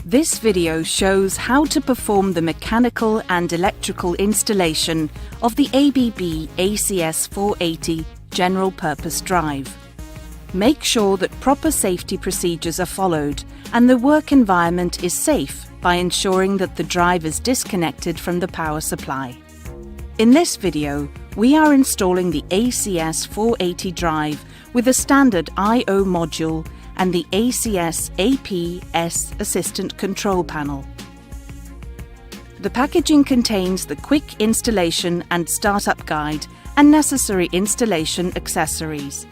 This video shows how to perform the mechanical and electrical installation of the ABB ACS480 general purpose drive. Make sure that proper safety procedures are followed and the work environment is safe by ensuring that the drive is disconnected from the power supply. In this video, we are installing the ACS480 drive with a standard I/O module and the ACS ABB Assistant Control Panel. The packaging contains the quick installation and startup guide and necessary installation accessories.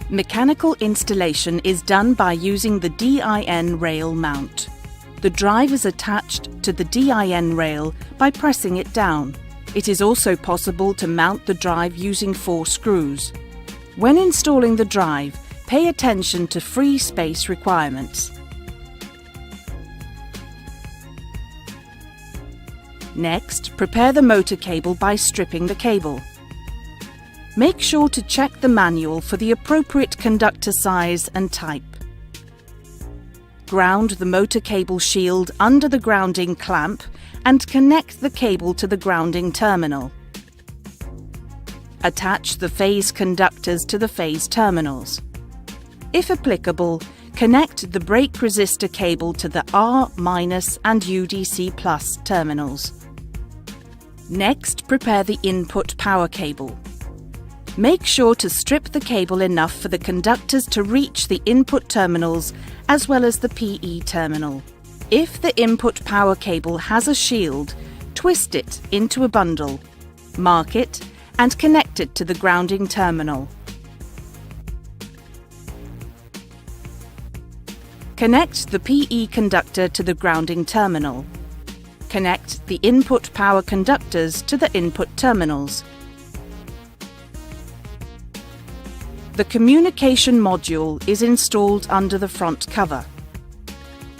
Mechanical installation is done by using the DIN rail mount. The drive is attached to the DIN rail by pressing it down. It is also possible to mount the drive using 4 screws. When installing the drive, pay attention to free space requirements. Next, prepare the motor cable by stripping the cable. Make sure to check the manual for the appropriate conductor size and type. Ground the motor cable shield under the grounding clamp and connect the cable to the grounding terminal. Attach the phase conductors to the phase terminals. If applicable, connect the brake resistor cable to the R- and UDC+ terminals. Next, prepare the input power cable. Make sure to strip the cable enough for the conductors to reach the input terminals as well as the PE terminal. If the input power cable has a shield, twist it into a bundle, mark it, and connect it to the grounding terminal. Connect the PE conductor to the grounding terminal. Connect the input power conductors to the input terminals. The communication module is installed under the front cover.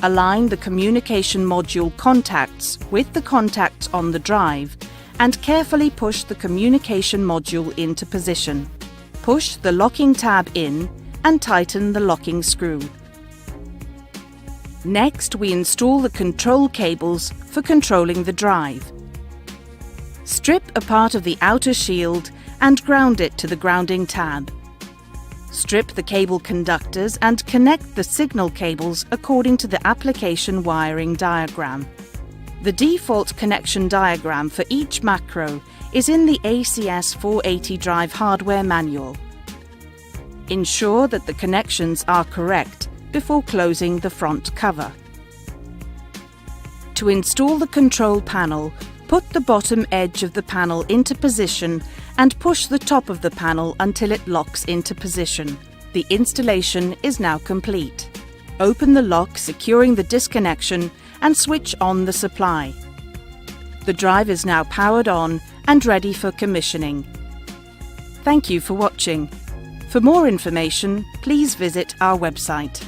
Align the communication module contacts with the contacts on the drive and carefully push the communication module into position. Push the locking tab in and tighten the locking screw. Next, we install the control cables for controlling the drive. Strip a part of the outer shield and ground it to the grounding tab. Strip the cable conductors and connect the signal cables according to the application wiring diagram. The default connection diagram for each macro is in the ACS480 drive hardware manual. Ensure that the connections are correct before closing the front cover. To install the control panel, put the bottom edge of the panel into position and push the top of the panel until it locks into position. The installation is now complete. Open the lock securing the disconnection and switch on the supply. The drive is now powered on and ready for commissioning. Thank you for watching. For more information, please visit our website.